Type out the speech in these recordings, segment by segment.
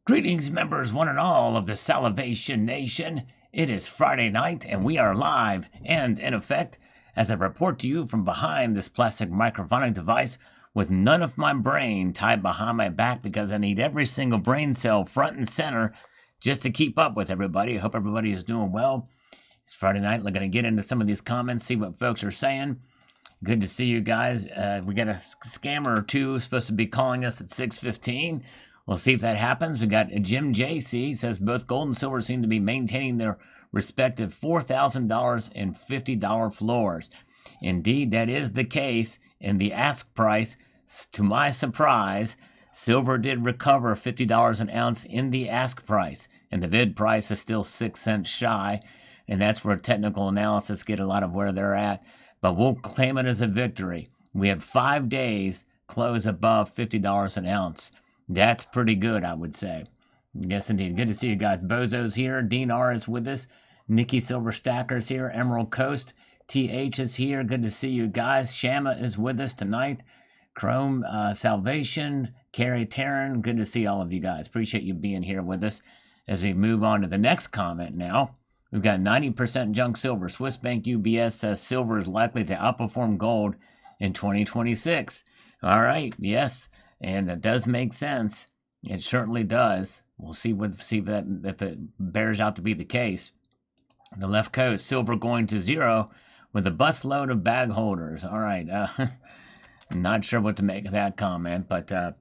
Greetings, members, one and all of the Salivation Nation. It is Friday night, and we are live and in effect as I report to you from behind this plastic microphonic device with none of my brain tied behind my back because I need every single brain cell front and center just to keep up with everybody. I hope everybody is doing well. It's Friday night. We're going to get into some of these comments, see what folks are saying. Good to see you guys. We got a scammer or two supposed to be calling us at 6:15. We'll see if that happens. We got Jim JC says both gold and silver seem to be maintaining their respective $4,000 and $50 floors. Indeed, that is the case. In the ask price, to my surprise, silver did recover $50 an ounce in the ask price, and the bid price is still 6 cents shy, and that's where technical analysis get a lot of where they're at. But we'll claim it as a victory. We had 5 days close above $50 an ounce. That's pretty good, I would say. Yes, indeed. Good to see you guys. Bozo's here. Dean R is with us. Nikki Silver Stacker's here. Emerald Coast. TH is here. Good to see you guys. Shama is with us tonight. Chrome Salvation. Carrie Taryn. Good to see all of you guys. Appreciate you being here with us as we move on to the next comment now. We've got 90% junk silver. Swiss Bank UBS says silver is likely to outperform gold in 2026. All right, yes, and that does make sense. It certainly does. We'll see if it bears out to be the case. The left coast, silver going to zero with a busload of bag holders. All right, I'm not sure what to make of that comment, but all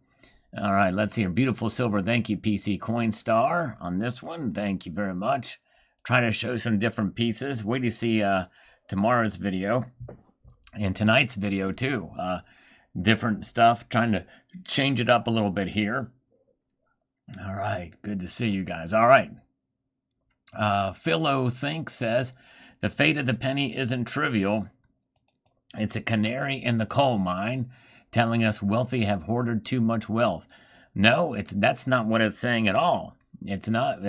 right, let's see here. Beautiful silver. Thank you, PC Coinstar, on this one. Thank you very much. Trying to show some different pieces. Wait to see tomorrow's video and tonight's video too. Different stuff. Trying to change it up a little bit here. All right. Good to see you guys. All right. Philo Think says the fate of the penny isn't trivial. It's a canary in the coal mine telling us wealthy have hoarded too much wealth. No, that's not what it's saying at all. It's not.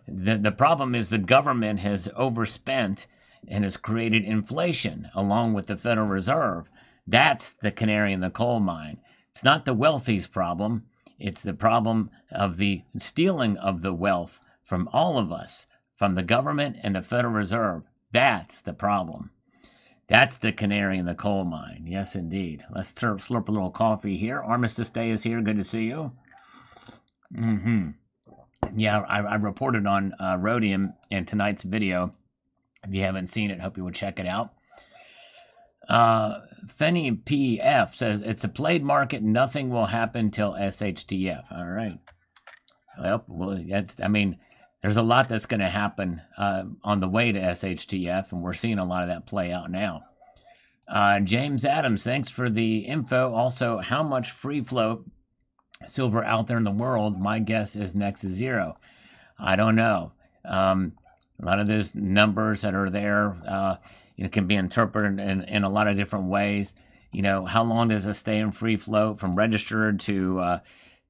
The problem is the government has overspent and has created inflation along with the Federal Reserve. That's the canary in the coal mine. It's not the wealthy's problem. It's the problem of the stealing of the wealth from all of us, from the government and the Federal Reserve. That's the problem. That's the canary in the coal mine. Yes, indeed. Let's slurp a little coffee here. Armistice Day is here. Good to see you. Yeah, I reported on rhodium in tonight's video. If you haven't seen it, hope you will check it out. Fenny PF says, it's a played market. Nothing will happen till SHTF. All right. Well, there's a lot that's going to happen on the way to SHTF, and we're seeing a lot of that play out now. James Adams, thanks for the info. Also, how much free float silver out there in the world? My guess is next to zero. I don't know. A lot of those numbers that are there, can be interpreted in a lot of different ways. How long does it stay in free float from registered to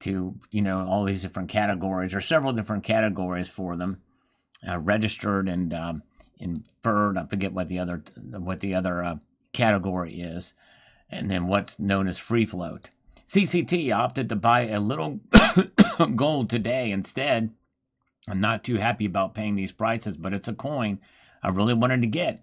all these different categories, or several different categories for them, registered and inferred. I forget what the other category is, and then what's known as free float. CCT opted to buy a little gold today instead. I'm not too happy about paying these prices, but it's a coin I really wanted to get.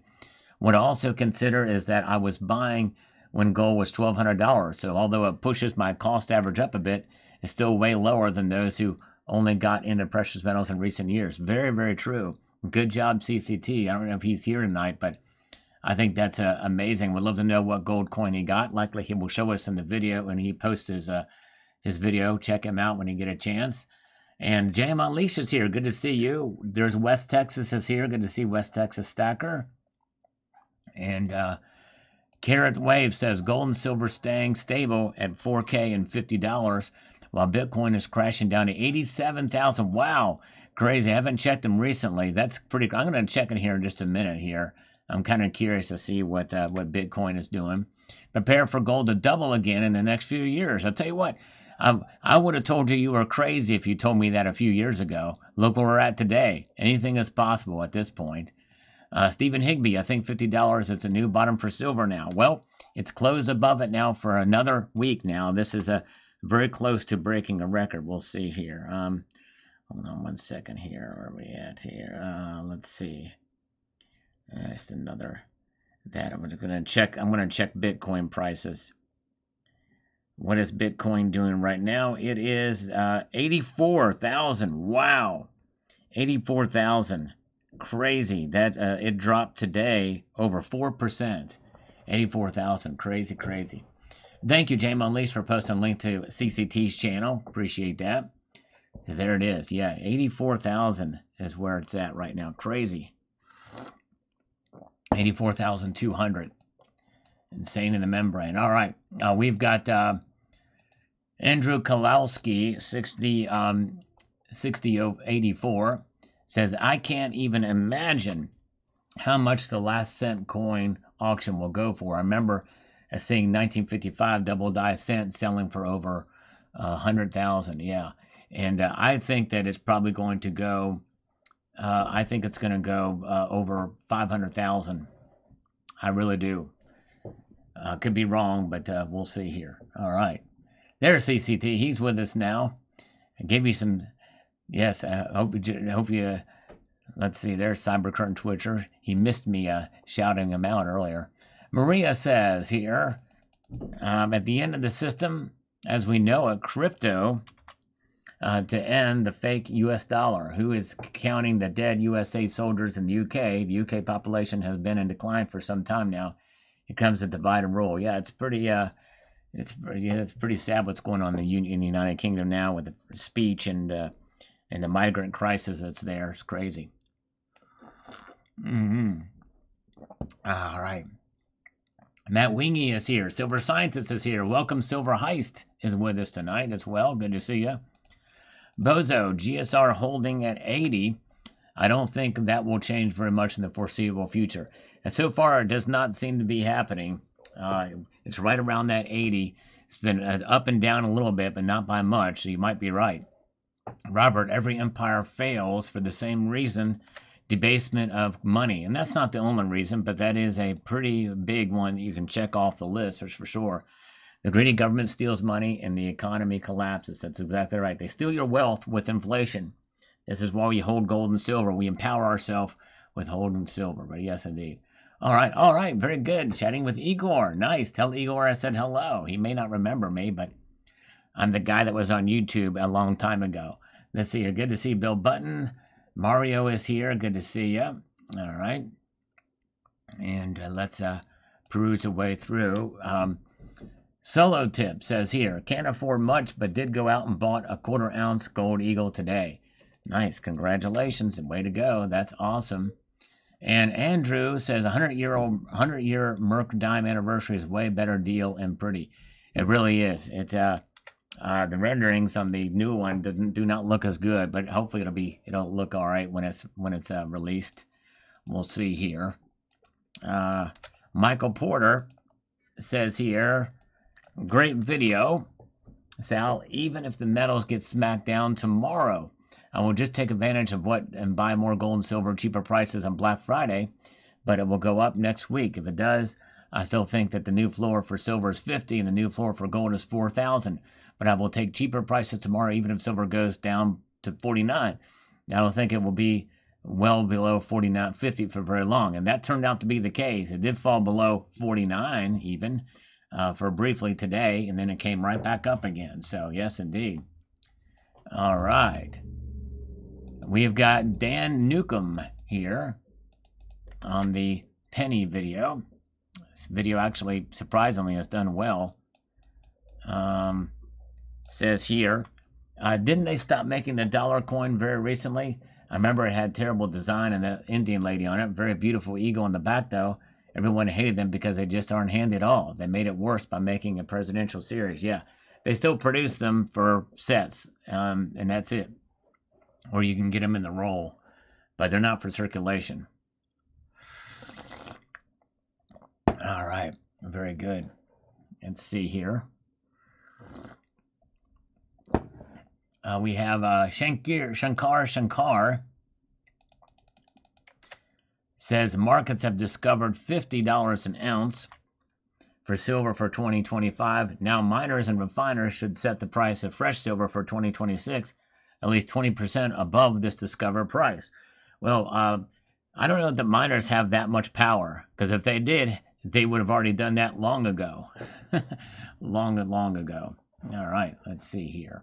What I also consider is that I was buying when gold was $1,200. So although it pushes my cost average up a bit, it's still way lower than those who only got into precious metals in recent years. Very, very true. Good job, CCT. I don't know if he's here tonight, but I think that's amazing. Would love to know what gold coin he got. Likely he will show us in the video when he posts his video. Check him out when you get a chance. And JM Unleashed is here. Good to see you. There's West Texas is here. Good to see West Texas Stacker. And Carrot Wave says gold and silver staying stable at $4K and $50, while Bitcoin is crashing down to 87,000. Wow, crazy. I haven't checked them recently. That's pretty. I'm going to check in here in just a minute here. I'm kind of curious to see what Bitcoin is doing. Prepare for gold to double again in the next few years. I'll tell you what. I would have told you were crazy if you told me that a few years ago. Look where we're at today. Anything is possible at this point. Stephen Higby, I think $50 is a new bottom for silver now. Well, it's closed above it now for another week now. This is very close to breaking a record. We'll see here. Hold on 1 second here. Where are we at here? Let's see. Just another that I'm gonna check. I'm gonna check Bitcoin prices. What is Bitcoin doing right now? It is 84,000. Wow, 84,000. Crazy. That it dropped today over 4%. 84,000. Crazy, crazy. Thank you, James Unleashed, for posting a link to CCT's channel. Appreciate that. So there it is. Yeah, 84,000 is where it's at right now. Crazy. 84,200. Insane in the membrane. All right. We've got Andrew Kalowski, 6084, says, I can't even imagine how much the last cent coin auction will go for. I remember seeing 1955 double die cent selling for over 100,000. Yeah. And I think that it's probably going to go, I think it's going to go over 500,000. I really do. Could be wrong, but we'll see here. All right. There's CCT. He's with us now. I gave you some, yes, I hope you, let's see, there's Cybercurtain Twitcher. He missed me shouting him out earlier. Maria says here, at the end of the system, as we know it, crypto to end the fake U.S. dollar. Who is counting the dead USA soldiers in the UK? The UK population has been in decline for some time now. It comes to divide and rule. Yeah, it's pretty sad what's going on in the United Kingdom now with the speech and the migrant crisis that's there. It's crazy. All right. Matt Wingy is here. Silver Scientist is here. Welcome. Silver Heist is with us tonight as well. Good to see you. Bozo, GSR holding at 80. I don't think that will change very much in the foreseeable future. And so far, it does not seem to be happening. It's right around that 80. It's been up and down a little bit, but not by much, so you might be right. Robert, every empire fails for the same reason, debasement of money. And that's not the only reason, but that is a pretty big one that you can check off the list, for sure. The greedy government steals money and the economy collapses. That's exactly right. They steal your wealth with inflation. This is why we hold gold and silver. We empower ourselves with gold and silver. But yes, indeed. All right. Very good. Chatting with Igor. Nice. Tell Igor I said hello. He may not remember me, but I'm the guy that was on YouTube a long time ago. Let's see here. Good to see Bill Button. Mario is here. Good to see you. All right. And let's peruse our way through. Solo Tip says here, can't afford much, but did go out and bought a 1/4 ounce gold eagle today. Nice. Congratulations. Way to go. That's awesome. And Andrew says 100-year Merc Dime anniversary is way better deal and pretty. It really is. It the renderings on the new one do not look as good, but hopefully it'll look all right when it's released. We'll see here. Michael Porter says here, great video, Sal. Even if the metals get smacked down tomorrow, I will just take advantage of and buy more gold and silver at cheaper prices on Black Friday, but it will go up next week. If it does, I still think that the new floor for silver is 50 and the new floor for gold is 4,000. But I will take cheaper prices tomorrow, even if silver goes down to 49. I don't think it will be well below 49.50 for very long, and that turned out to be the case. It did fall below 49 even for briefly today, and then it came right back up again. So yes, indeed. All right. We've got Dan Newcomb here on the penny video. This video actually, surprisingly, has done well. Says here, didn't they stop making the dollar coin very recently? I remember it had terrible design and the Indian lady on it. Very beautiful eagle on the back, though. Everyone hated them because they just aren't handy at all. They made it worse by making a presidential series. Yeah, they still produce them for sets, and that's it. Or you can get them in the roll, but they're not for circulation. All right, very good. Let's see here. We have Shankar says markets have discovered $50 an ounce for silver for 2025. Now miners and refiners should set the price of fresh silver for 2026 at least 20% above this discovered price. Well, I don't know if the miners have that much power, because if they did, they would have already done that long ago. long ago. All right, let's see here.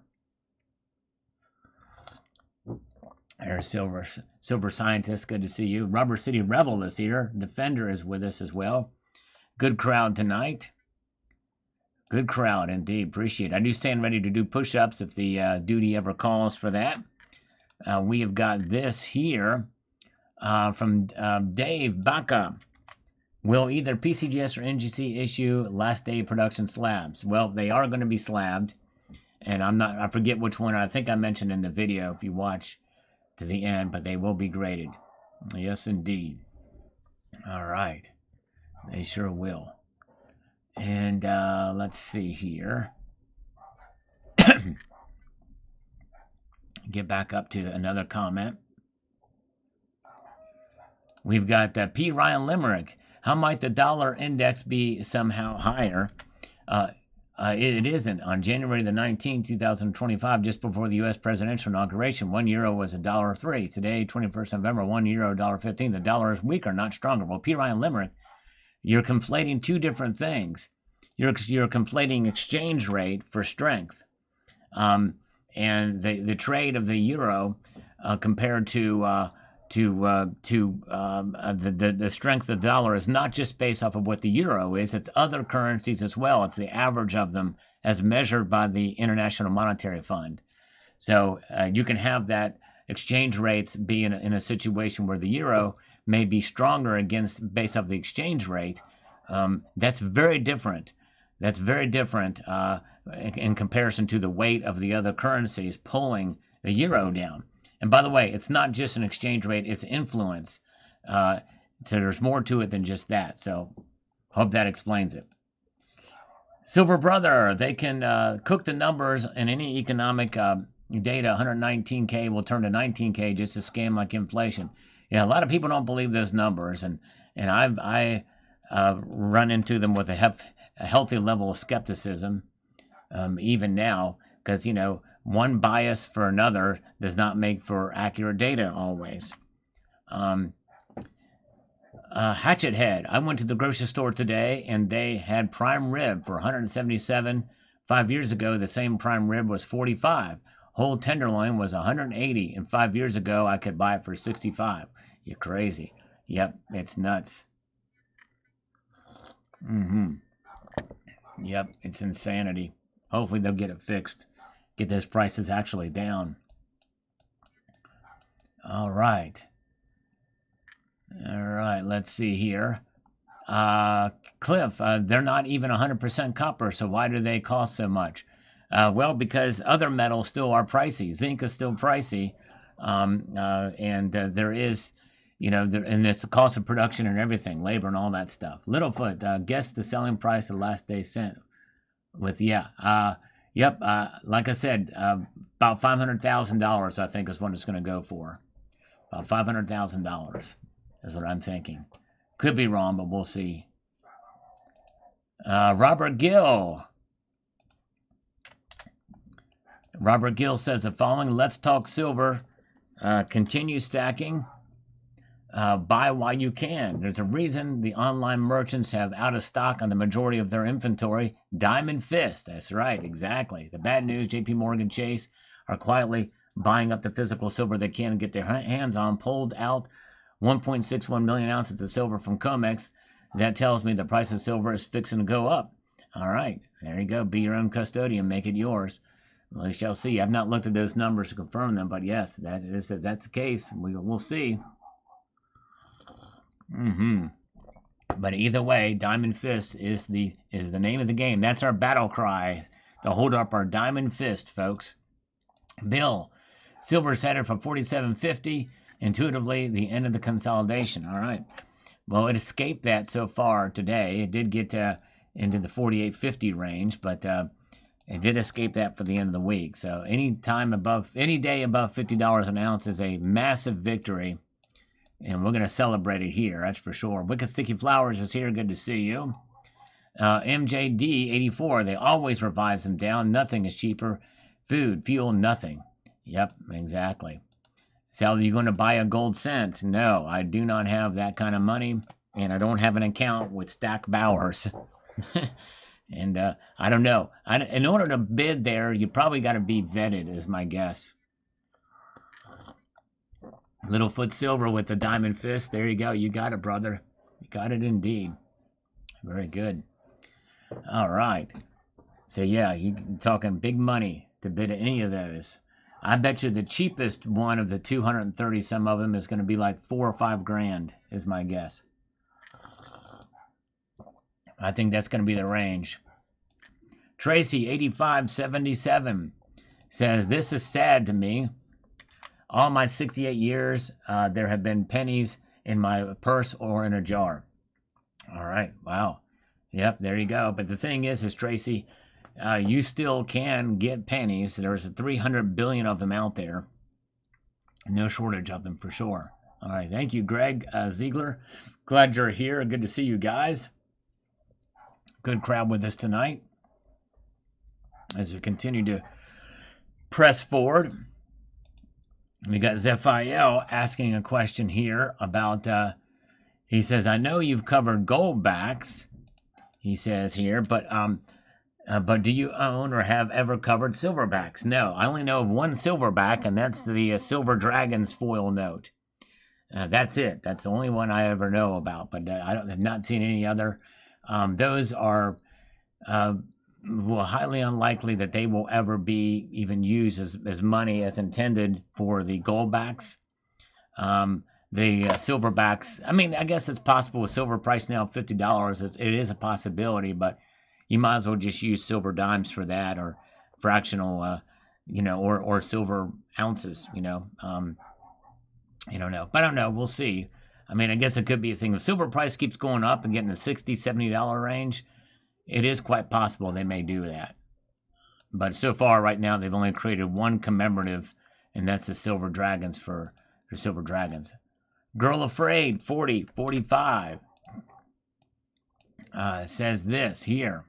There's Silver Scientist, good to see you. Rubber City Rebel is here. Defender is with us as well. Good crowd tonight. Good crowd indeed. Appreciate it. I do stand ready to do push-ups if the duty ever calls for that. We have got this here from Dave Baca. Will either PCGS or NGC issue last day production slabs? Well, they are going to be slabbed, and I forget which one. I think I mentioned in the video if you watch to the end, but they will be graded. Yes, indeed. All right. They sure will. And let's see here. Get back up to another comment. We've got P. Ryan Limerick. How might the dollar index be somehow higher? It isn't. On January the 19th, 2025, just before the U.S. presidential inauguration, €1 was $1.03. Today, 21st November, €1, $1.15. The dollar is weaker, not stronger. Well, P. Ryan Limerick, you're conflating two different things. You're conflating exchange rate for strength. And the trade of the euro compared to the strength of the dollar is not just based off of what the euro is, it's other currencies as well. It's the average of them as measured by the International Monetary Fund. So you can have that exchange rates be in a situation where the euro may be stronger against based off the exchange rate. That's very different. That's very different in comparison to the weight of the other currencies pulling the euro down. And by the way, it's not just an exchange rate, it's influence. So there's more to it than just that. So hope that explains it. Silver Brother, they can cook the numbers in any economic data. 119K will turn to 19K just a scam like inflation. Yeah, a lot of people don't believe those numbers. And I run into them with a healthy level of skepticism, even now, because, you know, one bias for another does not make for accurate data always. Hatchet Head. I went to the grocery store today and they had prime rib for $177. 5 years ago, the same prime rib was $45. Whole tenderloin was $180, and 5 years ago I could buy it for $65. You're crazy. Yep, it's nuts. Yep, it's insanity. Hopefully they'll get it fixed. Get those prices actually down. All right. Let's see here. Cliff, they're not even 100% copper, so why do they cost so much? Well, because other metals still are pricey. Zinc is still pricey. And there is, you know, and it's the cost of production and everything, labor and all that stuff. Littlefoot, guess the selling price of last day sent with, Yep, like I said, about $500,000 I think is what it's going to go for. About $500,000 is what I'm thinking. Could be wrong, but we'll see. Robert Gill. Robert Gill says the following: Let's talk silver. Continue stacking. Buy while you can. There's a reason the online merchants have out of stock on the majority of their inventory. Diamond Fist. That's right, exactly. The bad news: JP Morgan Chase are quietly buying up the physical silver they can get their hands on. Pulled out 1.61 million ounces of silver from COMEX. That tells me the price of silver is fixing to go up. All right, there you go. Be your own custodian. Make it yours. We shall see. I've not looked at those numbers to confirm them, but yes, that's the case. We'll see. But either way, Diamond Fist is the name of the game. That's our battle cry to hold up our Diamond Fist, folks. Bill, silver's headed for 47.50. Intuitively, the end of the consolidation. All right. Well, it escaped that so far today. It did get into the 48.50 range, but it did escape that for the end of the week. So any day above $50 an ounce is a massive victory. And we're going to celebrate it here, that's for sure. Wicked Sticky Flowers is here. Good to see you. MJD84, they always revise them down. Nothing is cheaper. Food, fuel, nothing. Yep, exactly. Sal, are you going to buy a gold cent? No, I do not have that kind of money, and I don't have an account with Stack Bowers. And I don't know. In order to bid there, you probably got to be vetted, is my guess. Littlefoot Silver with the diamond fist. There you go. You got it, brother. You got it indeed. Very good. All right. So yeah, you're talking big money to bid at any of those. I bet you the cheapest one of the 230 some of them is going to be like 4 or 5 grand, is my guess. I think that's going to be the range. Tracy 8577 says, this is sad to me. All my 68 years, there have been pennies in my purse or in a jar. All right. Wow. Yep. There you go. But the thing is Tracy, you still can get pennies. There's 300 billion of them out there. No shortage of them for sure. All right. Thank you, Greg Ziegler. Glad you're here. Good to see you guys. Good crowd with us tonight as we continue to press forward. We got Zephiel asking a question here about, he says, I know you've covered goldbacks, he says here, but do you own or have ever covered silverbacks? No, I only know of one silverback, and that's the Silver Dragons foil note. That's it. That's the only one I ever know about, but I have not seen any other. Those are highly unlikely that they will ever be even used as money as intended for the goldbacks. The silverbacks, I mean, I guess it's possible with silver price now $50. It is a possibility, but you might as well just use silver dimes for that, or fractional, or silver ounces, I don't know. But I don't know. We'll see. I mean, I guess it could be a thing. If silver price keeps going up and getting the $60, $70 range, it is quite possible they may do that. But so far, right now, they've only created one commemorative, and that's the Silver Dragons for Silver Dragons. Girl Afraid 4045 says this here.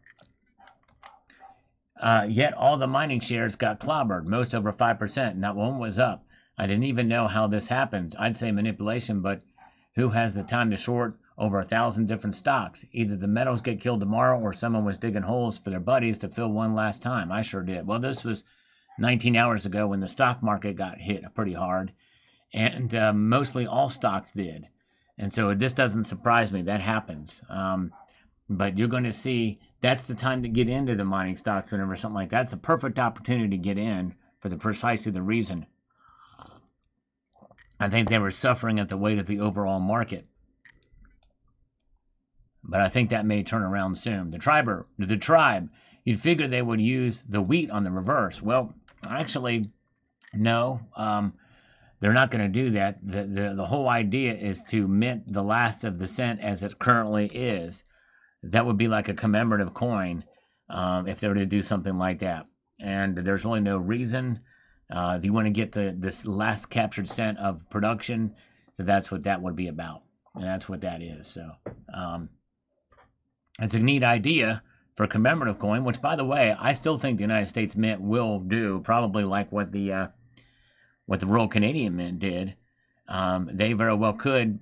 Yet all the mining shares got clobbered, most over 5%. Not one was up. I didn't even know how this happened. I'd say manipulation, but who has the time to short over 1,000 different stocks? Either the metals get killed tomorrow or someone was digging holes for their buddies to fill one last time. I sure did. Well, this was 19 hours ago when the stock market got hit pretty hard, and mostly all stocks did. And so this doesn't surprise me. That happens. But you're going to see that's the time to get into the mining stocks whenever something like that's a perfect opportunity to get in for precisely the reason. I think they were suffering at the weight of the overall market. But I think that may turn around soon. The tribe, you'd figure they would use the wheat on the reverse. Well, actually, no. They're not going to do that. The whole idea is to mint the last of the cent as it currently is. That would be like a commemorative coin if they were to do something like that. And there's really no reason. You want to get this last captured cent of production. So that's what that would be about. And that's what that is. So it's a neat idea for a commemorative coin, which, by the way, I still think the United States Mint will do, probably like what the Royal Canadian Mint did. They very well could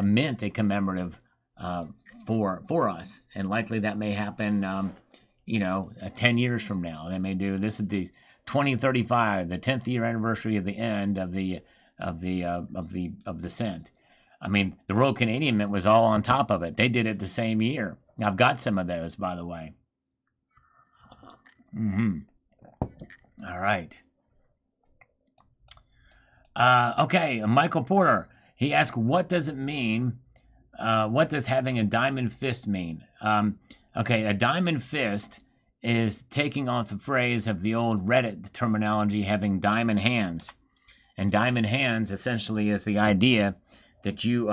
mint a commemorative for us, and likely that may happen 10 years from now. They may do this is the 2035, the 10th year anniversary of the end of the cent. I mean, the Royal Canadian Mint was all on top of it. They did it the same year. I've got some of those, by the way. All right. Okay, Michael Porter. He asked, what does it mean? What does having a diamond fist mean? Okay, a diamond fist is taking off the phrase of the old Reddit terminology, having diamond hands. And diamond hands essentially is the idea that you,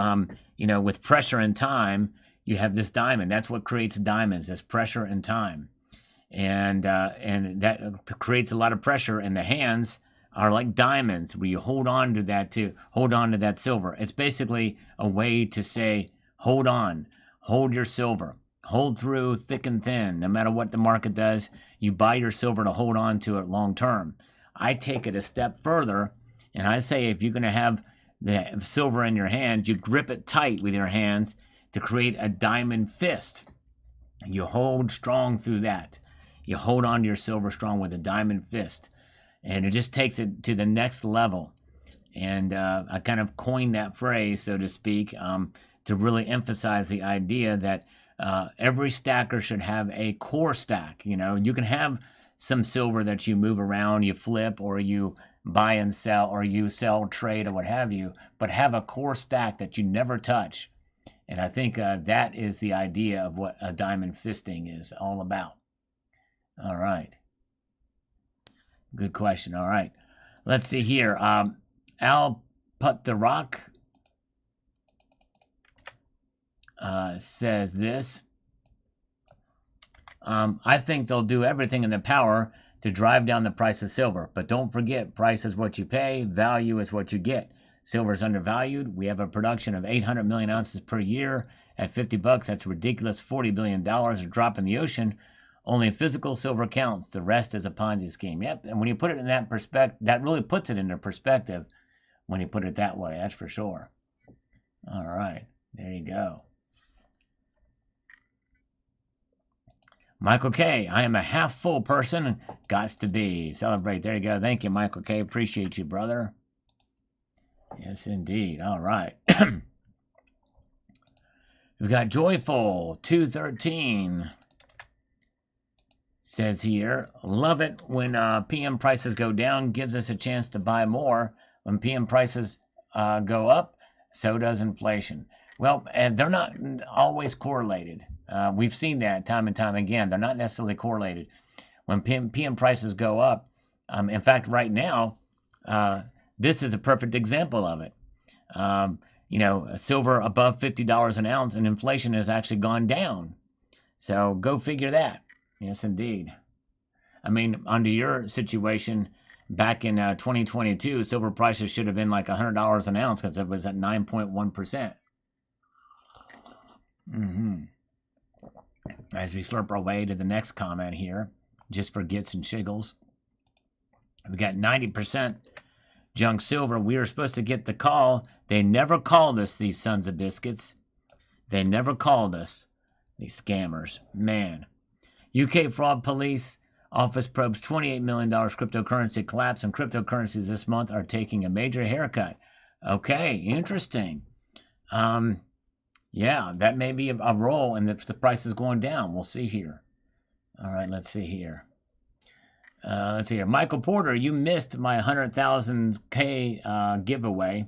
with pressure and time, you have this diamond. That's what creates diamonds, is pressure and time. And that creates a lot of pressure, and the hands are like diamonds, where you hold on to that silver. It's basically a way to say, hold on, hold your silver, hold through thick and thin. No matter what the market does, you buy your silver to hold on to it long term. I take it a step further, and I say if you're going to have the silver in your hands, you grip it tight with your hands to create a diamond fist. You hold strong through that. You hold on to your silver strong with a diamond fist, and it just takes it to the next level. And I kind of coined that phrase, so to speak, to really emphasize the idea that every stacker should have a core stack. You can have some silver that you move around, you flip, or you buy and sell, or you sell, trade, or what have you, but have a core stack that you never touch. And I think that is the idea of what a diamond fisting is all about. All right. Good question. All right. Let's see here. Al Put the Rock says this. I think they'll do everything in their power to drive down the price of silver. But don't forget, price is what you pay, value is what you get. Silver is undervalued. We have a production of 800 million ounces per year. At $50, that's ridiculous. $40 billion, a drop in the ocean. Only physical silver counts. The rest is a Ponzi scheme. Yep, and when you put it in that perspective, that really puts it into perspective when you put it that way, that's for sure. All right, there you go. Michael K., I am a half full person. Gots to be. Celebrate. There you go. Thank you, Michael K. Appreciate you, brother. Yes, indeed. All right. We've got Joyful 213. Says here, love it when PM prices go down, gives us a chance to buy more. When PM prices go up, so does inflation. Well, and they're not always correlated. We've seen that time and time again. They're not necessarily correlated. When PM prices go up, in fact, right now, this is a perfect example of it. Silver above $50 an ounce, and inflation has actually gone down. So go figure that. Yes, indeed. I mean, under your situation, back in 2022, silver prices should have been like $100 an ounce because it was at 9.1%. As we slurp our way to the next comment here, just for gits and shiggles. We got 90% junk silver. We were supposed to get the call. They never called us, these sons of biscuits. They never called us, these scammers. Man. UK fraud police office probes $28 million cryptocurrency collapse, and cryptocurrencies this month are taking a major haircut. Okay, interesting. Yeah, that may be a role in the price is going down. We'll see here. All right, let's see here. Michael Porter, you missed my 100,000K giveaway.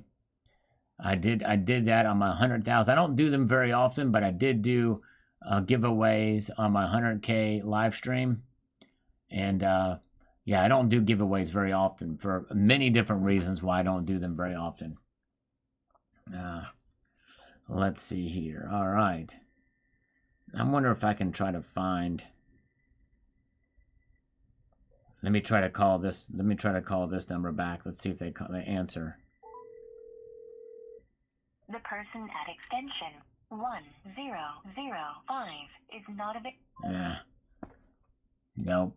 I did that on my 100,000. I don't do them very often, but I did do giveaways on my 100K live stream. And yeah, I don't do giveaways very often for many different reasons why I don't do them very often. Let's see here. All right. I wonder if I can try to find. Let me try to call this number back. Let's see if they answer. The person at extension 1005 is not available. Yeah. Nope.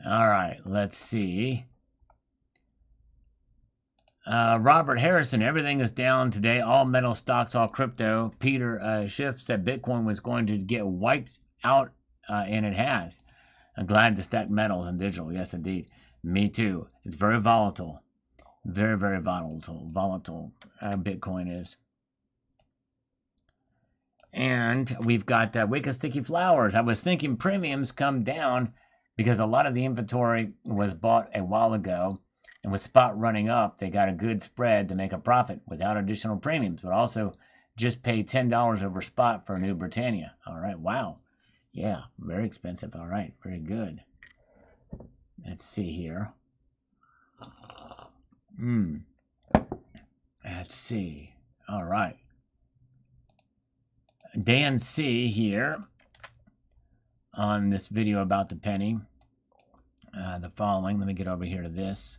All right, let's see. Robert Harrison, everything is down today. All metal stocks, all crypto. Peter Schiff said Bitcoin was going to get wiped out, and it has. I'm glad to stack metals and digital. Yes, indeed. Me too. It's very volatile. Very, very volatile. Bitcoin is. And we've got Wicked Sticky Flowers. I was thinking premiums come down because a lot of the inventory was bought a while ago, and with spot running up, they got a good spread to make a profit without additional premiums, but also just pay $10 over spot for a new Britannia. All right, wow. Yeah, very expensive. All right, very good. Let's see here. Let's see. All right. Dan C. here on this video about the penny. The following. Let me get over here to this.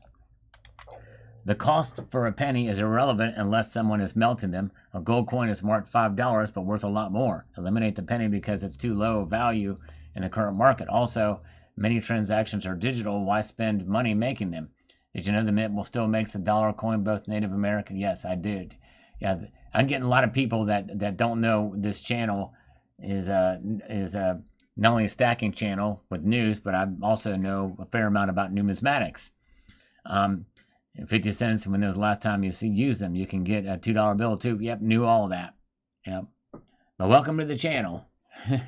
The cost for a penny is irrelevant unless someone is melting them. A gold coin is marked $5 but worth a lot more. Eliminate the penny because it's too low value in the current market. Also, Many transactions are digital. Why spend money making them? Did you know the Mint will still makes a dollar coin both Native American? Yes, I did. Yeah, I'm getting a lot of people that don't know this channel is not only a stacking channel with news, but I also know a fair amount about numismatics. 50 cents when was the last time you use them. You can get a $2 bill too. Yep, knew all that. Yep. But welcome to the channel.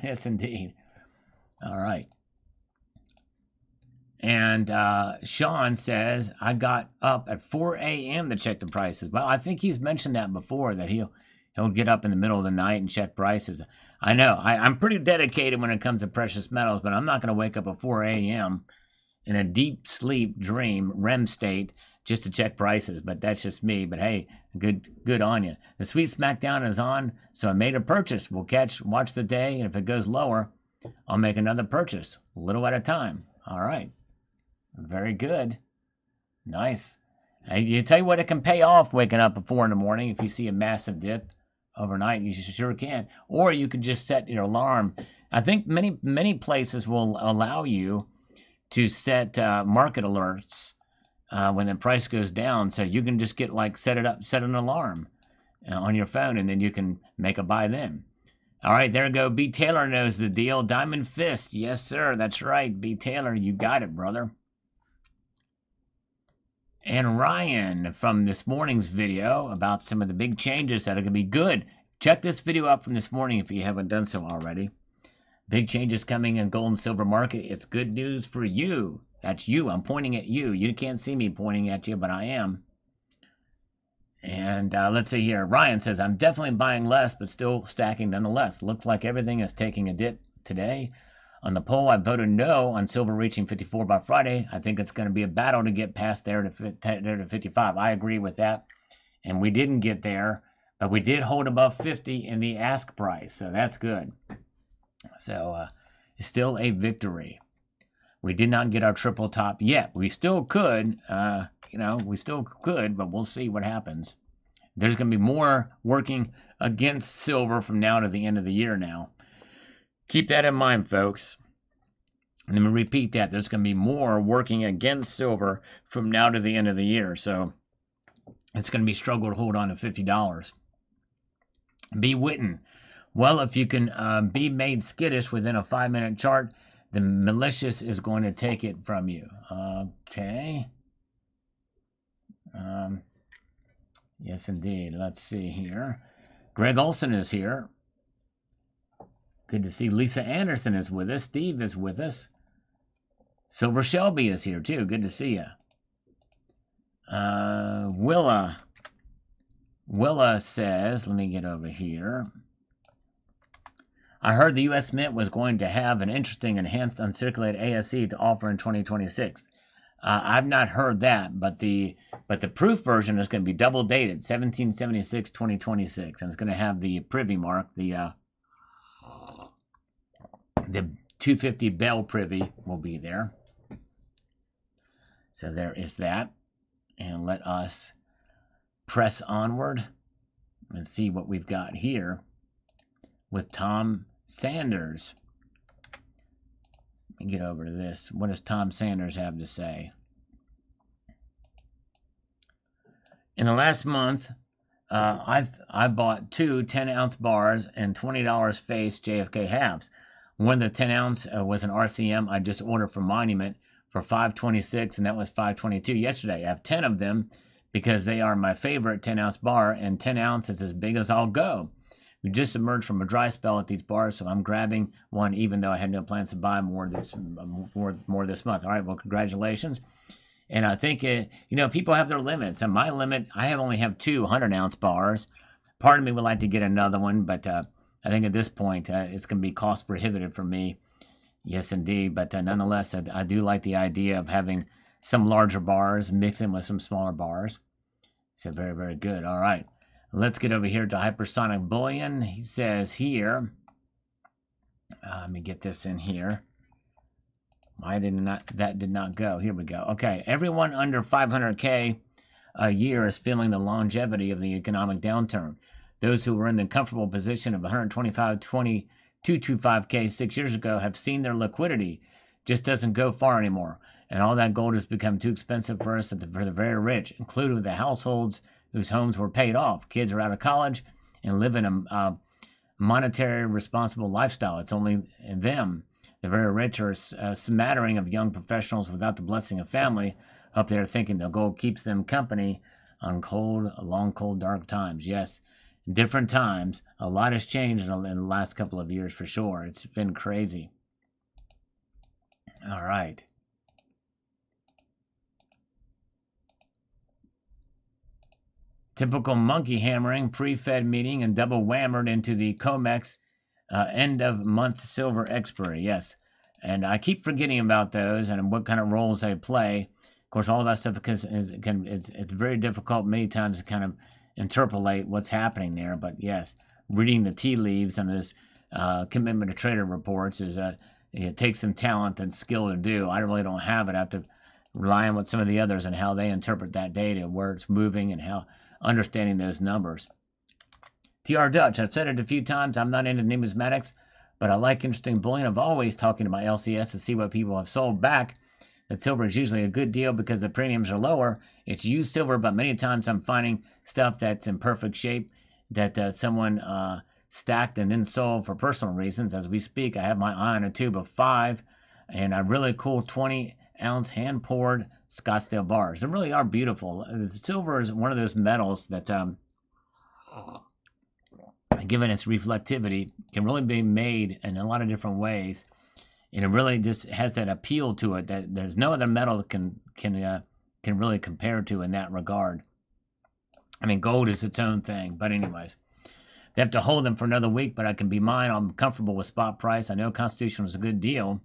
Yes, indeed. All right. And Sean says, I got up at 4 a.m. to check the prices. Well, I think he's mentioned that before, that he'll get up in the middle of the night and check prices. I know. I'm pretty dedicated when it comes to precious metals, but I'm not going to wake up at 4 a.m. in a deep sleep dream, REM state, just to check prices. But that's just me. But hey, good on you. The sweet smackdown is on, so I made a purchase. We'll watch the day, and if it goes lower, I'll make another purchase, a little at a time. All right. Very good. Nice. You tell you what, it can pay off waking up at 4 in the morning if you see a massive dip overnight. You sure can. Or you could just set your alarm. I think many places will allow you to set market alerts when the price goes down, so you can just set an alarm on your phone, and then you can make a buy then. All right, there we go. B. Taylor knows the deal. Diamond Fist. Yes, sir. That's right. B. Taylor, you got it, brother. And Ryan from this morning's video about some of the big changes that are going to be good. Check this video out from this morning if you haven't done so already. Big changes coming in gold and silver market. It's good news for you. That's you. I'm pointing at you. You can't see me pointing at you, but I am. And let's see here. Ryan says, I'm definitely buying less, but still stacking nonetheless. Looks like everything is taking a dip today. On the poll, I voted no on silver reaching 54 by Friday. I think it's going to be a battle to get past there to 55. I agree with that. And we didn't get there, but we did hold above 50 in the ask price. So that's good. So it's still a victory. We did not get our triple top yet. We still could, we still could, but we'll see what happens. There's going to be more working against silver from now to the end of the year now. Keep that in mind, folks. Let me repeat that. There's going to be more working against silver from now to the end of the year. So it's going to be a struggle to hold on to $50. B. Witten. Well, if you can be made skittish within a 5-minute chart, the malicious is going to take it from you. Okay. Yes, indeed. Let's see here. Greg Olson is here. Good to see. Lisa Anderson is with us. Steve is with us. Silver Shelby is here too. Good to see you. Willa says, let me get over here. I heard the U.S. Mint was going to have an interesting enhanced uncirculated ASE to offer in 2026. I've not heard that, but the proof version is going to be double dated, 1776-2026, and it's going to have the privy mark, the 250 bell privy will be there. So there is that. And let us press onward and see what we've got here with Tom Sanders. Let me get over to this. What does Tom Sanders have to say? In the last month, I bought two 10-ounce bars and $20 face JFK halves. One of the 10-ounce was an RCM I just ordered from Monument for $5.26, and that was $5.22 yesterday. I have 10 of them because they are my favorite 10-ounce bar, and 10 ounces as big as I'll go. We just emerged from a dry spell at these bars, so I'm grabbing one, even though I had no plans to buy more this month. All right, well, congratulations. And I think, people have their limits. And my limit, I only have two 100-ounce bars. Part of me would like to get another one, but I think at this point, it's going to be cost prohibitive for me. Yes, indeed. But nonetheless, I do like the idea of having some larger bars mixing with some smaller bars. So very, very good. All right. Let's get over here to hypersonic bullion. He says here, let me get this in here. That did not go. Here we go. Okay, everyone under 500K a year is feeling the longevity of the economic downturn. Those who were in the comfortable position of 225K 6 years ago have seen their liquidity just doesn't go far anymore. And all that gold has become too expensive for us for the very rich, including the households whose homes were paid off. Kids are out of college and live in a monetary responsible lifestyle. It's only them. The very rich are a smattering of young professionals without the blessing of family up there thinking the gold keeps them company on long, cold, dark times. Yes, different times. A lot has changed in the last couple of years for sure. It's been crazy. All right. Typical monkey hammering, pre-Fed meeting, and double whammered into the COMEX end of month silver expiry. Yes, and I keep forgetting about those and what kind of roles they play. Of course, all of that stuff because it's very difficult many times to kind of interpolate what's happening there. But yes, reading the tea leaves on this commitment to trader reports it takes some talent and skill to do. I really don't have it. I have to rely on what some of the others and how they interpret that data, where it's moving, and how understanding those numbers. TR Dutch, I've said it a few times, I'm not into numismatics, but I like interesting bullion. I've always talking to my LCS to see what people have sold back. That silver is usually a good deal because the premiums are lower. It's used silver, but many times I'm finding stuff that's in perfect shape that someone stacked and then sold for personal reasons. As we speak, I have my eye on a tube of 5 and a really cool 20-ounce hand-poured Scottsdale bars. They really are beautiful. Silver is one of those metals that, given its reflectivity, can really be made in a lot of different ways, and it really just has that appeal to it that there's no other metal that can really compare to in that regard. I mean, gold is its own thing, but anyways, they have to hold them for another week. But I can be mine. I'm comfortable with spot price. I know Constitution is a good deal,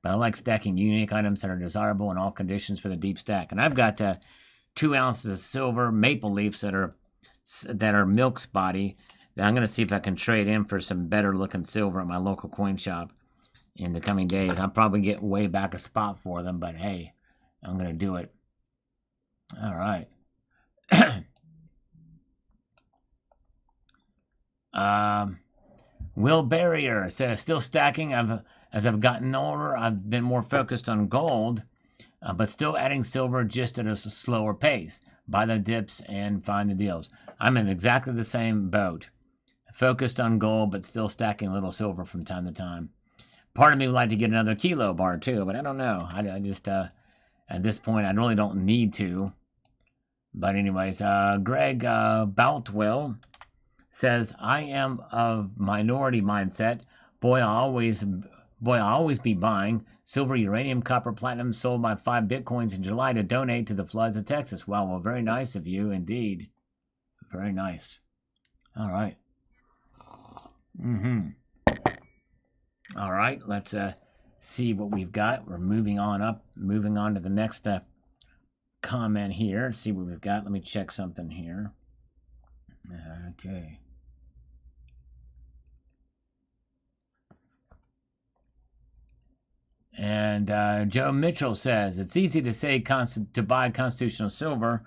but I like stacking unique items that are desirable in all conditions for the deep stack. And I've got 2 ounces of silver maple leafs that are milk spotty that I'm going to see if I can trade in for some better looking silver at my local coin shop in the coming days. I'll probably get way back a spot for them, but hey, I'm going to do it. All right. Will Barrier says, still stacking. As I've gotten older, I've been more focused on gold, but still adding silver just at a slower pace. Buy the dips and find the deals. I'm in exactly the same boat. Focused on gold, but still stacking a little silver from time to time. Part of me would like to get another kilo bar too, but I don't know. I just, at this point, I really don't need to. But anyways, Greg Boutwell says, I am of minority mindset. Boy, I'll always be buying silver, uranium, copper, platinum. Sold my 5 bitcoins in July to donate to the floods of Texas. Wow, well, very nice of you indeed. Very nice. All right. All right, let's see what we've got. We're moving on to the next comment here. See what we've got. Let me check something here. Okay. And Joe Mitchell says, it's easy to say to buy constitutional silver,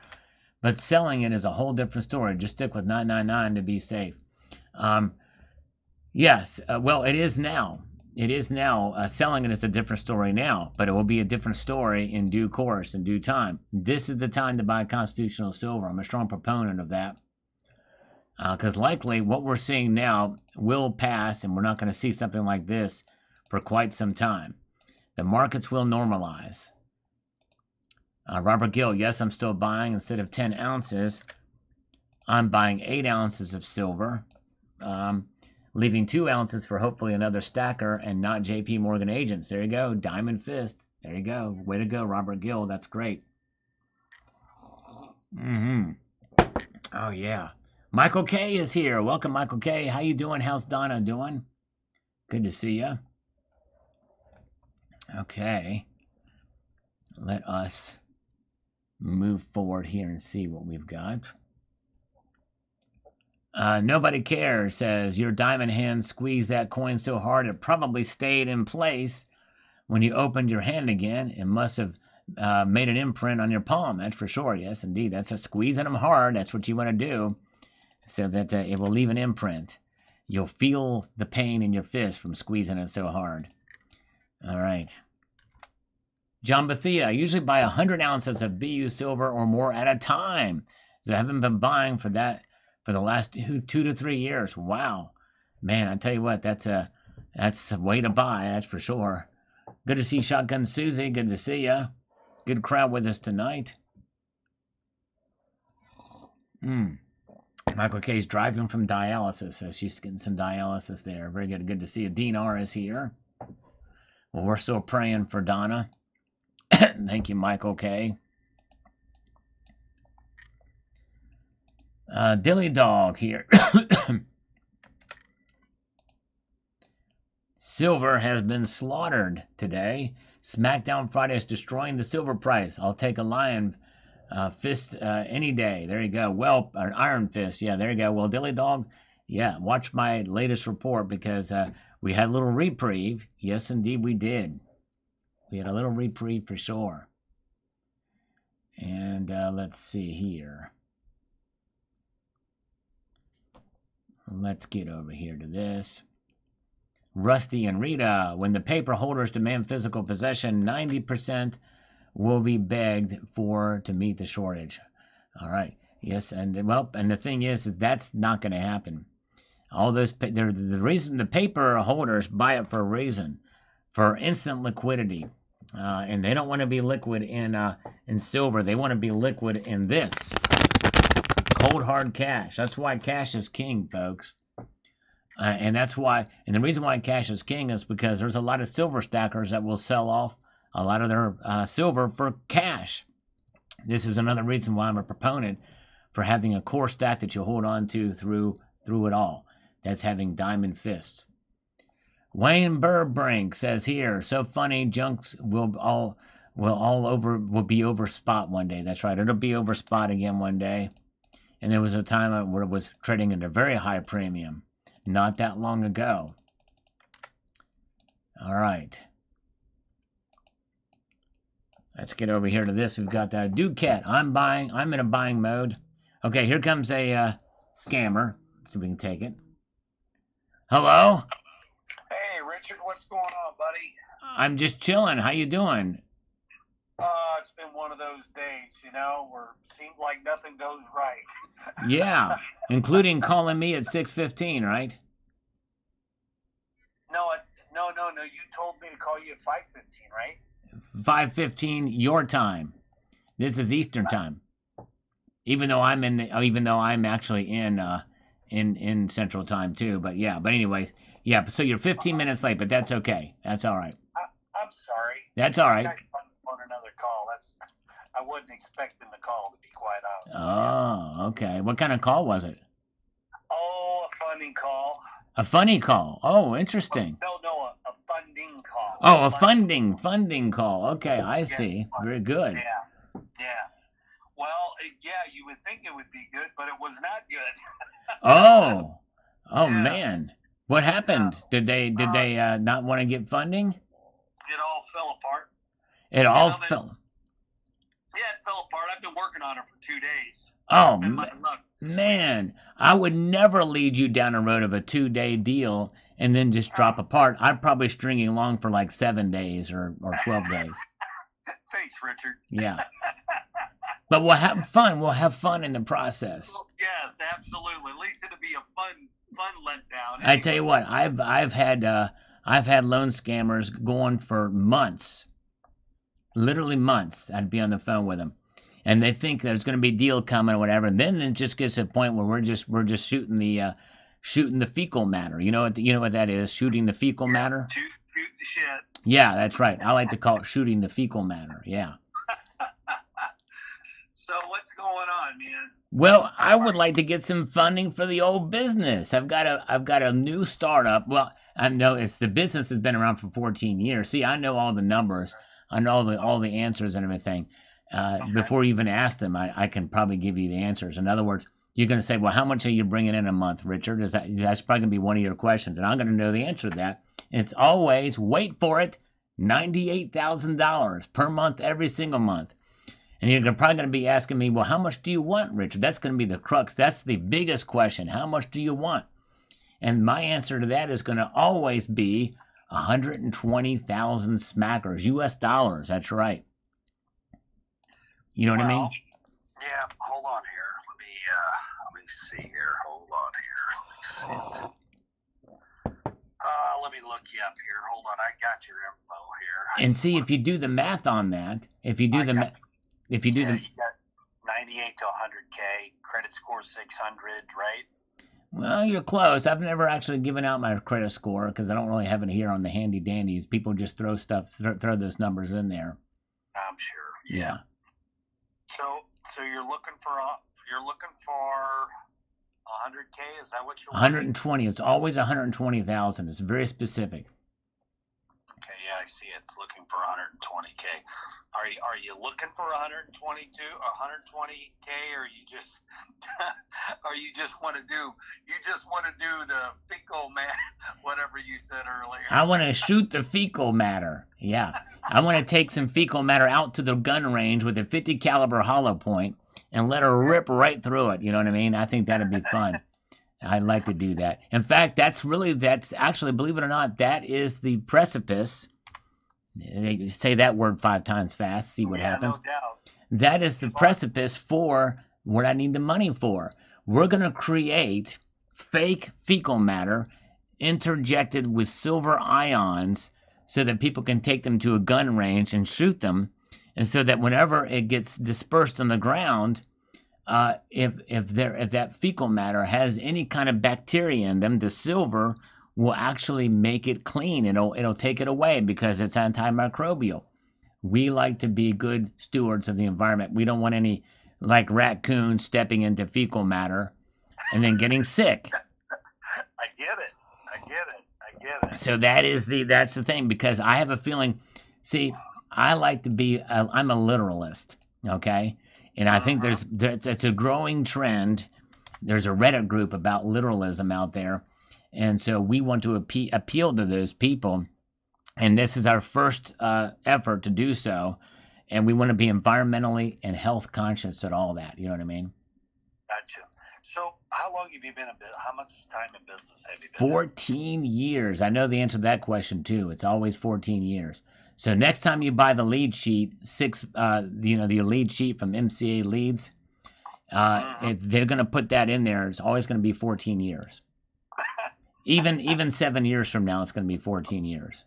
but selling it is a whole different story. Just stick with 999 to be safe. Yes, well, it is now. It is now. Selling it is a different story now, but it will be a different story in due course, in due time. This is the time to buy constitutional silver. I'm a strong proponent of that. Because likely what we're seeing now will pass, and we're not going to see something like this for quite some time. The markets will normalize. Robert Gill, yes, I'm still buying. Instead of 10 ounces, I'm buying 8 ounces of silver, leaving 2 ounces for hopefully another stacker and not JP Morgan agents. There you go. Diamond fist. There you go. Way to go, Robert Gill. That's great. Oh, yeah. Michael K is here. Welcome, Michael K. How you doing? How's Donna doing? Good to see you. Okay. Let us move forward here and see what we've got. Nobody cares says, your diamond hand squeezed that coin so hard it probably stayed in place when you opened your hand again. It must have made an imprint on your palm. That's for sure. Yes, indeed. That's just squeezing them hard. That's what you want to do so that it will leave an imprint. You'll feel the pain in your fist from squeezing it so hard. All right. John Bethia, I usually buy 100 ounces of BU silver or more at a time. So I haven't been buying for that for the last 2 to 3 years. Wow. Man, I tell you what, that's a way to buy, that's for sure. Good to see Shotgun Susie. Good to see ya. Good crowd with us tonight. Michael K's driving from dialysis, so she's getting some dialysis there. Very good. Good to see you. Dean R is here. Well, we're still praying for Donna. Thank you, Michael K. Dilly Dog here. Silver has been slaughtered today. SmackDown Friday is destroying the silver price. I'll take a lion fist any day. There you go. Well, an iron fist. Yeah, there you go. Well, Dilly Dog, yeah, watch my latest report because we had a little reprieve. Yes, indeed, we did. We had a little reprieve for sure. And let's see here. Let's get over here to this. Rusty and Rita, when the paper holders demand physical possession, 90% will be begged for to meet the shortage. All right. Yes, and well, and the thing is that's not going to happen. All those the reason the paper holders buy it for a reason, for instant liquidity, and they don't want to be liquid in silver. They want to be liquid in this cold hard cash. That's why cash is king, folks. And that's why, and the reason why cash is king is because there's a lot of silver stackers that will sell off a lot of their silver for cash. This is another reason why I'm a proponent for having a core stack that you hold on to through it all. That's having diamond fists. Wayne Burbrink says here, so funny, junks will be over spot one day. That's right, it'll be over spot again one day. And there was a time where it was trading at a very high premium. Not that long ago. All right. Let's get over here to this. We've got Duquette. I'm in a buying mode. Okay, here comes a scammer. Let's see if we can take it. Hello? Hey, Richard, what's going on, buddy? I'm just chilling. How you doing? It's been one of those days, where it seems like nothing goes right. Yeah, including calling me at 6:15, right? No. You told me to call you at 5:15, right? 5:15 your time. This is Eastern time. Even though I'm actually in Central time too. But yeah. But anyways, yeah. So you're 15 minutes late, but that's okay. That's all right. I'm sorry. That's all right. On another call. I wasn't expecting the call, to be quite honest. Oh, okay. What kind of call was it? Oh, a funding call. A funny call. Oh, interesting. No, a funding call. Oh, a funding call. Okay, I see. Very good. Yeah. Well, yeah, you would think it would be good, but it was not good. Oh Yeah. Man. What happened? Did they not want to get funding? It all fell apart. It all fell. Yeah, it fell apart. I've been working on it for 2 days. Oh, man. I would never lead you down a road of a 2-day deal and then just drop apart. I'd probably string you along for like 7 days or 12 days. Thanks, Richard. Yeah. But we'll have fun. We'll have fun in the process. Yes, absolutely. At least it'll be a fun letdown. I tell you what, I've had loan scammers going for months. Literally months. I'd be on the phone with them. And they think there's going to be a deal coming or whatever, and then it just gets to a point where we're just shooting the fecal matter. You know what that is? Shooting the fecal matter. Shoot the shit. Yeah, that's right. I like to call it shooting the fecal matter. Yeah. So what's going on, man? Well, I would like to get some funding for the old business. I've got a new startup. Well, I know the business has been around for 14 years. See, I know all the numbers. I know all the answers and everything. Before you even ask them, I can probably give you the answers. In other words, you're going to say, well, how much are you bringing in a month, Richard? That's probably going to be one of your questions, and I'm going to know the answer to that. It's always, wait for it, $98,000 per month, every single month. And you're probably going to be asking me, well, how much do you want, Richard? That's going to be the crux. That's the biggest question. How much do you want? And my answer to that is going to always be 120,000 smackers, U.S. dollars. That's right. You know what I mean? Well, yeah. Hold on here. Let me see here. Hold on here. Let me look you up here. Hold on. I got your info here. And see, if you do the math on that, if you do the you got 98 to 100K, credit score 600, right? well, you're close. I've never actually given out my credit score because I don't really have it here on the handy dandies. People just throw those numbers in there. I'm sure. Yeah. So you're looking for 100K? Is that what you're 120. It's always 120,000. It's very specific. Okay, yeah, I see it. It's looking for 120K. Are you looking for 120K, or you just want to do the fecal man, whatever you said earlier? I want to shoot the fecal matter. Yeah, I want to take some fecal matter out to the gun range with a 50 caliber hollow point and let her rip right through it. You know what I mean? I think that'd be fun. I'd like to do that. In fact, that's actually, believe it or not, that is the precipice. Say that word 5 times fast, see what happens. No doubt. That is the precipice for what I need the money for. We're going to create fake fecal matter interjected with silver ions so that people can take them to a gun range and shoot them. And so that whenever it gets dispersed on the ground, if that fecal matter has any kind of bacteria in them, the silver will actually make it clean. It'll take it away because it's antimicrobial. We like to be good stewards of the environment. We don't want any like raccoons stepping into fecal matter and then getting sick. I get it. So that's the thing, because I have a feeling. See, I like to be. I'm a literalist. Okay. And I think it's a growing trend. There's a Reddit group about literalism out there. And so we want to appeal to those people. And this is our first effort to do so. And we want to be environmentally and health conscious at all that. You know what I mean? Gotcha. So how long have you been in business? How much time in business have you been 14 years. I know the answer to that question too. It's always 14 years. So next time you buy the lead sheet, the lead sheet from MCA Leads, if they're going to put that in there, it's always going to be 14 years. Even 7 years from now, it's going to be 14 years.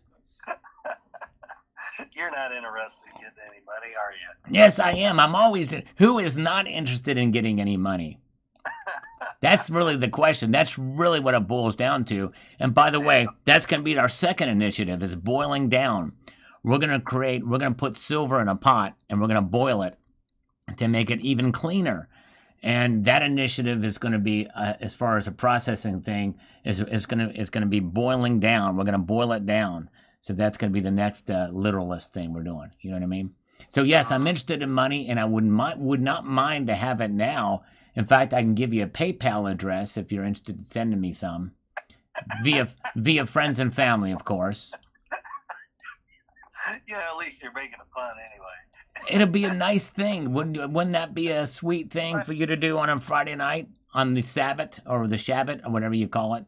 You're not interested in getting any money, are you? Yes, I am. I'm always. Who is not interested in getting any money? That's really the question. That's really what it boils down to. And by the way, that's going to be our second initiative, is boiling down. We're going to put silver in a pot and we're going to boil it to make it even cleaner. And that initiative is going to be, as far as a processing thing, is going to be boiling down. We're going to boil it down. So that's going to be the next literalist thing we're doing. You know what I mean? So yes, I'm interested in money, and I would not mind to have it now. In fact, I can give you a PayPal address if you're interested in sending me some, via friends and family, of course. Yeah, at least you're making it fun anyway. It'll be a nice thing. Wouldn't that be a sweet thing for you to do on a Friday night, on the Sabbath or the Shabbat or whatever you call it?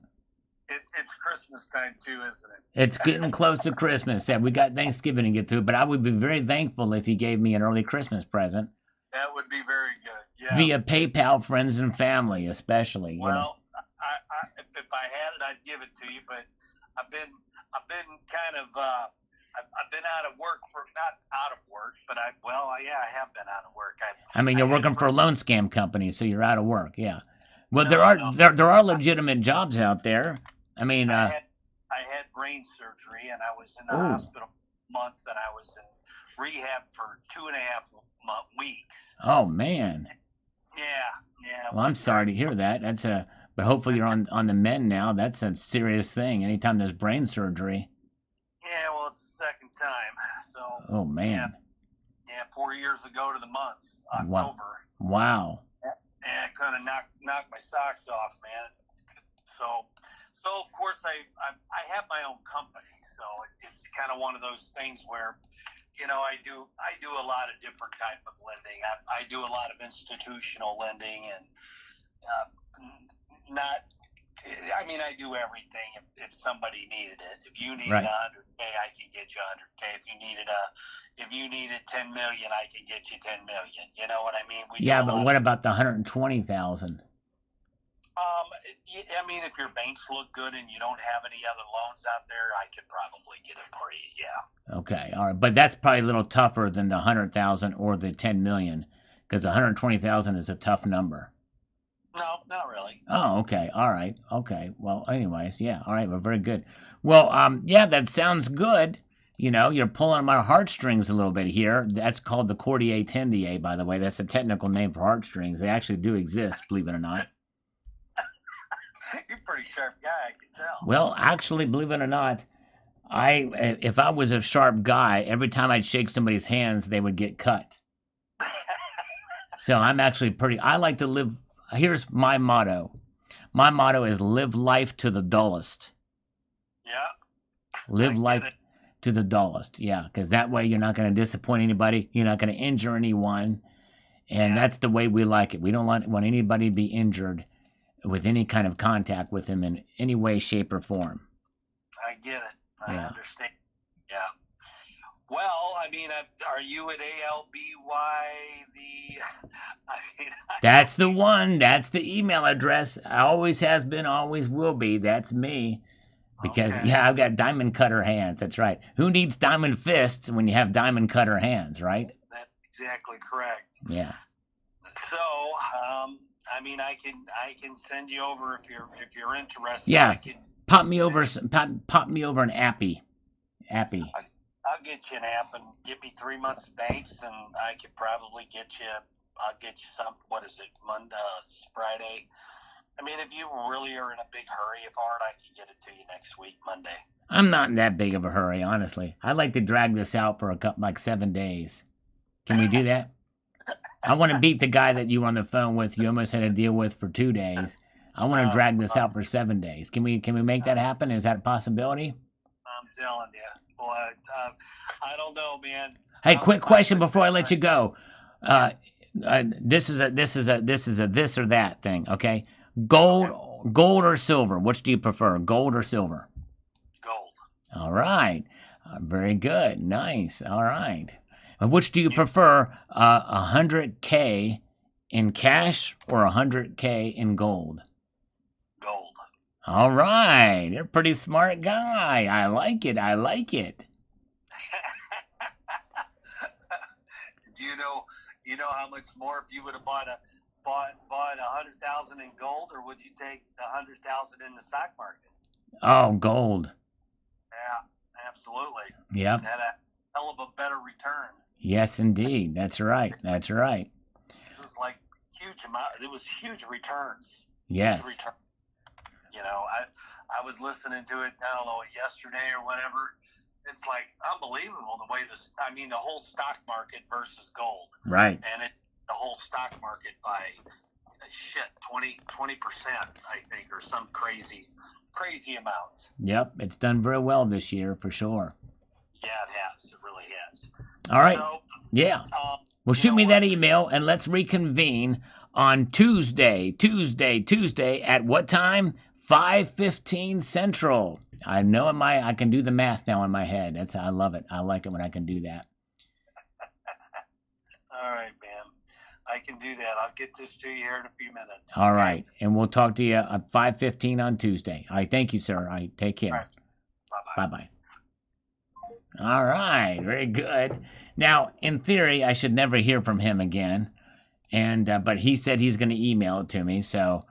It's Christmas time too, isn't it? It's getting close to Christmas. Yeah, we got Thanksgiving to get through, but I would be very thankful if you gave me an early Christmas present. That would be very good. Yeah. Via PayPal, friends and family, especially. Well, if I had it, I'd give it to you. But I've been kind of I've been out of work not out of work, but I have been out of work. You're working for a loan scam company, so you're out of work. Yeah. Well, there are legitimate jobs out there. I had brain surgery, and I was in the hospital a month, and I was in rehab for 2.5 weeks. Oh man. Yeah. Well, I'm sorry to hear that. But hopefully you're on the mend now. That's a serious thing. Anytime there's brain surgery. Yeah, well, it's the second time. So. Oh man. Yeah, 4 years ago to the month, October. Wow. And it kind of knocked my socks off, man. So of course I have my own company, so it's kind of one of those things where, I do a lot of different type of lending. I do a lot of institutional lending, and not I mean, I do everything if somebody needed it. If you needed Right. 100K, I can get you 100K. If you needed 10 million, I can get you 10 million. You know what I mean? We do Yeah, a but lot. what about the 120,000? I mean, if your banks look good and you don't have any other loans out there, I could probably get it for you. Yeah. Okay, all right, but that's probably a little tougher than the 100,000 or the 10 million, because 120,000 is a tough number. No, not really. Oh, okay, all right, okay. Well, anyways, yeah, all right, well, very good. Well, yeah, that sounds good. You know, you're pulling my heartstrings a little bit here. That's called the Cordier tendier, by the way. That's a technical name for heartstrings. They actually do exist, believe it or not. You're a pretty sharp guy, I can tell. Well, actually, believe it or not, if I was a sharp guy, every time I'd shake somebody's hands, they would get cut. So I'm actually pretty. I like to live. Here's my motto. My motto is live life to the dullest. Yeah. Live life to the dullest. Yeah, because that way you're not going to disappoint anybody. You're not going to injure anyone. And that's the way we like it. We don't want anybody to be injured with any kind of contact with him in any way, shape, or form. I get it. I understand. Yeah. Well, I mean, are you at ALBY? That's the one. That's the email address. Always has been, always will be. That's me. Because, yeah, I've got diamond cutter hands. That's right. Who needs diamond fists when you have diamond cutter hands, right? That's exactly correct. Yeah. So, I mean, I can send you over if you're interested. Yeah. Pop me over an appy. I'll get you an app and give me 3 months of banks, and I could probably get you. I'll get you some. What is it? Monday, Friday. I mean, if you really are in a big hurry for it, I can get it to you next week, Monday. I'm not in that big of a hurry, honestly. I'd like to drag this out for like 7 days. Can we do that? I want to beat the guy that you were on the phone with. You almost had to deal with for 2 days. I want to drag this out for 7 days. Can we make that happen? Is that a possibility? I'm telling you. Boy, I don't know, man. Hey, quick question before I let you go. This is a this or that thing, okay? Gold or silver? Which do you prefer, gold or silver? Gold. All right. Very good. Nice. All right. Which do you prefer, 100K in cash or 100K in gold? Gold. All right. You're a pretty smart guy. I like it. Do you know how much more if you would have bought 100,000 in gold, or would you take the 100,000 in the stock market? Oh, gold. Yeah, absolutely. Yep. Had a hell of a better return. Yes, indeed. That's right. It was like huge amount. It was huge returns. Yes. Huge return. You know, I was listening to it. I don't know, yesterday or whatever. It's like unbelievable the way the whole stock market versus gold. Right. And the whole stock market by 20%, I think, or some crazy amount. Yep, it's done very well this year for sure. Yeah, it has. It really has. All right. So, yeah. Well, shoot me that email and let's reconvene on Tuesday at what time? 5:15 Central. I know I can do the math now in my head. That's how I love it. I like it when I can do that. All right, man. I can do that. I'll get this to you here in a few minutes. All right. And we'll talk to you at 5:15 on Tuesday. All right. Thank you, sir. All right. Take care. All right. Bye-bye. Bye-bye. All right. Very good. Now, in theory, I should never hear from him again. But he said he's going to email it to me. So,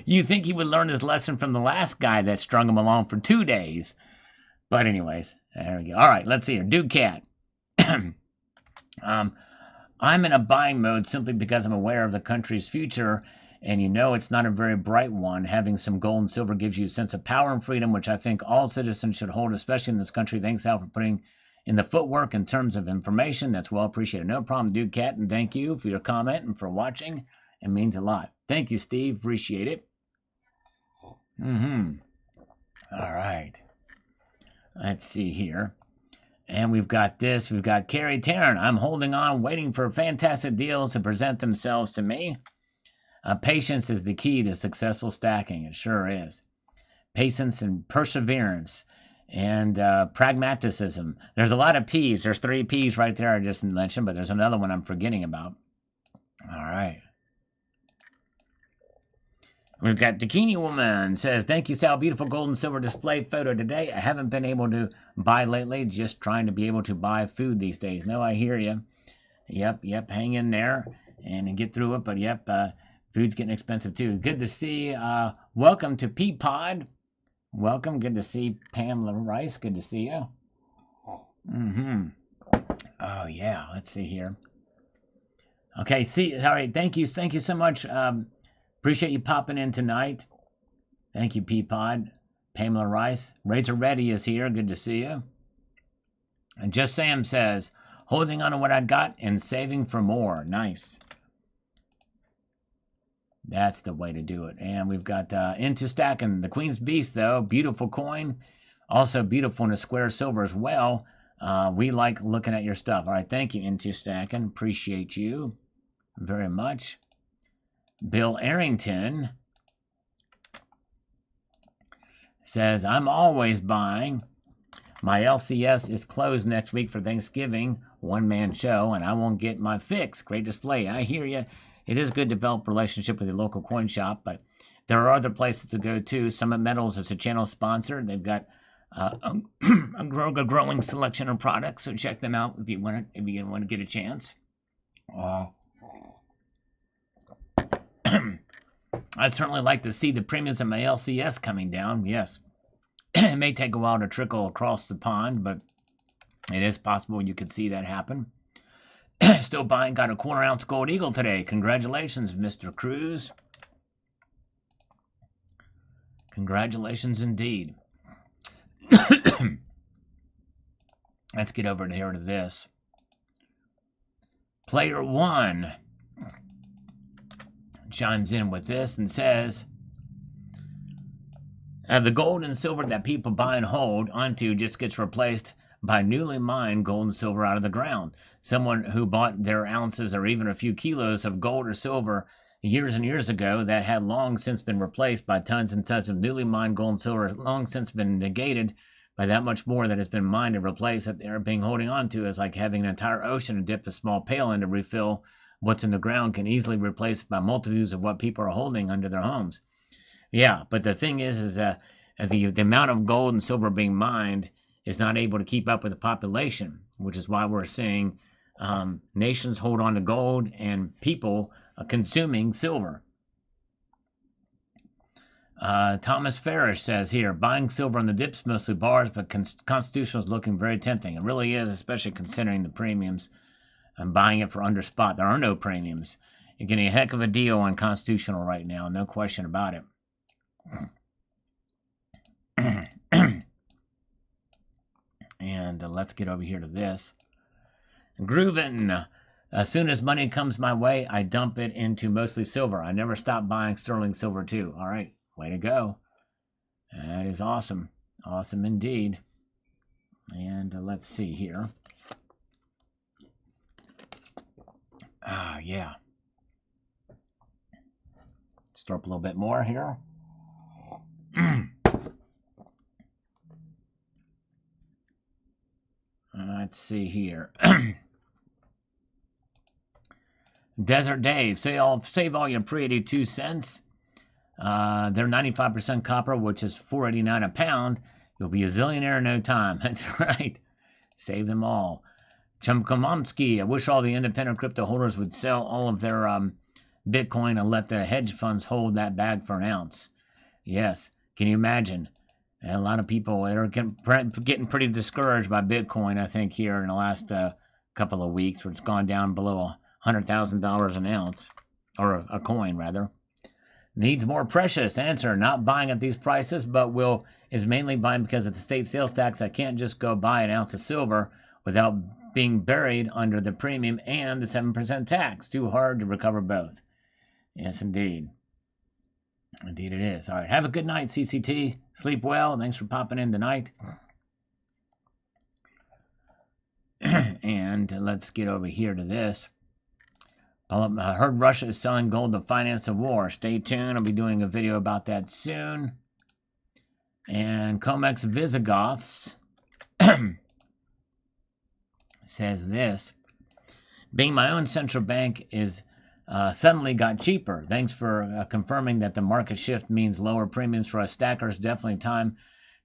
you think he would learn his lesson from the last guy that strung him along for 2 days. But anyways, there we go. All right, let's see here. Dude Cat. I'm in a buying mode simply because I'm aware of the country's future, and it's not a very bright one. Having some gold and silver gives you a sense of power and freedom, which I think all citizens should hold, especially in this country. Thanks, Al, for putting in the footwork in terms of information. That's well appreciated. No problem, Dude Cat, and thank you for your comment and for watching. It means a lot. Thank you, Steve. Appreciate it. All right. Let's see here. And we've got this. We've got Carrie Tarrant. I'm holding on, waiting for fantastic deals to present themselves to me. Patience is the key to successful stacking. It sure is. Patience and perseverance and pragmatism. There's a lot of P's. There's 3 P's right there I just mentioned, but there's another one I'm forgetting about. All right. We've got Bikini Woman says, thank you, Sal. Beautiful gold and silver display photo today. I haven't been able to buy lately. Just trying to be able to buy food these days. No, I hear you. Yep. Hang in there and get through it. But yep, food's getting expensive too. Good to see. Welcome to Peapod. Welcome. Good to see Pamela Rice. Good to see you. Oh yeah. Let's see here. Okay. All right. Thank you so much. Appreciate you popping in tonight. Thank you, Peapod. Pamela Rice. Razor Ready is here. Good to see you. And Just Sam says, holding on to what I got and saving for more. Nice. That's the way to do it. And we've got Into Stacking. The Queen's Beast, though. Beautiful coin. Also beautiful in a square silver as well. We like looking at your stuff. All right. Thank you, Into Stacking. Appreciate you very much. Bill Arrington says, I'm always buying. My LCS is closed next week for Thanksgiving, one-man show, and I won't get my fix. Great display. I hear you. It is good to develop a relationship with your local coin shop, but there are other places to go to. Summit Metals is a channel sponsor. They've got a growing selection of products, so check them out if you want to get a chance. I'd certainly like to see the premiums in my LCS coming down. Yes. It may take a while to trickle across the pond, but it is possible you could see that happen. Still buying. Got a 1/4 ounce gold eagle today. Congratulations, Mr. Cruz. Congratulations indeed. Let's get over here to this. Player 1 chimes in with this and says, the gold and silver that people buy and hold onto just gets replaced by newly mined gold and silver out of the ground. Someone who bought their ounces or even a few kilos of gold or silver years and years ago that had long since been replaced by tons and tons of newly mined gold and silver has long since been negated by that much more that has been mined and replaced that they're being holding on to. Is like having an entire ocean to dip a small pail in to refill what's in the ground can easily replace by multitudes of what people are holding under their homes. Yeah, but the thing is the amount of gold and silver being mined is not able to keep up with the population, which is why we're seeing nations hold on to gold and people consuming silver. Thomas Farish says here, buying silver on the dips, mostly bars, but Constitutional is looking very tempting. It really is, especially considering the premiums. I'm buying it for under spot. There are no premiums. You're getting a heck of a deal on Constitutional right now, no question about it. And let's get over here to this. Groovin'. As soon as money comes my way, I dump it into mostly silver. I never stop buying sterling silver too. All right, way to go. That is awesome. Awesome indeed. And let's see here. Yeah. Stir up a little bit more here. Let's see here. Desert Dave, save all your pre-82 cents. They're 95% copper, which is $4.89 a pound. You'll be a zillionaire in no time. That's right. Save them all. Chumkomomsky, I wish all the independent crypto holders would sell all of their Bitcoin and let the hedge funds hold that bag for an ounce. Yes. Can you imagine? And a lot of people are getting pretty discouraged by Bitcoin, I think, here in the last couple of weeks, where it's gone down below $100,000 an ounce, or a coin, rather. Needs more precious. Answer, not buying at these prices, but is mainly buying because of the state sales tax. I can't just go buy an ounce of silver without being buried under the premium and the 7% tax. Too hard to recover both. Yes, indeed. Indeed it is. All right. Have a good night, CCT. Sleep well. Thanks for popping in tonight. And let's get over here to this. I heard Russia is selling gold to finance the war. Stay tuned. I'll be doing a video about that soon. And Comex Visigoths says this. Being my own central bank is suddenly got cheaper. Thanks for confirming that the market shift means lower premiums for us stackers. Definitely time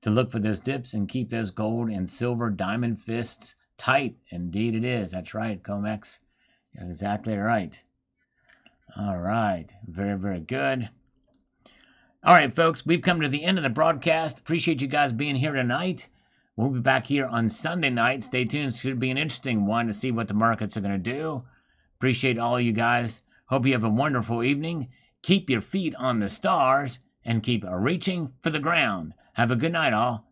to look for those dips and keep those gold and silver diamond fists tight. Indeed it is. That's right, Comex. You're exactly right. All right. Very, very good. All right, folks. We've come to the end of the broadcast. Appreciate you guys being here tonight. We'll be back here on Sunday night. Stay tuned. Should be an interesting one to see what the markets are going to do. Appreciate all of you guys. Hope you have a wonderful evening. Keep your feet on the stars and keep reaching for the ground. Have a good night, all.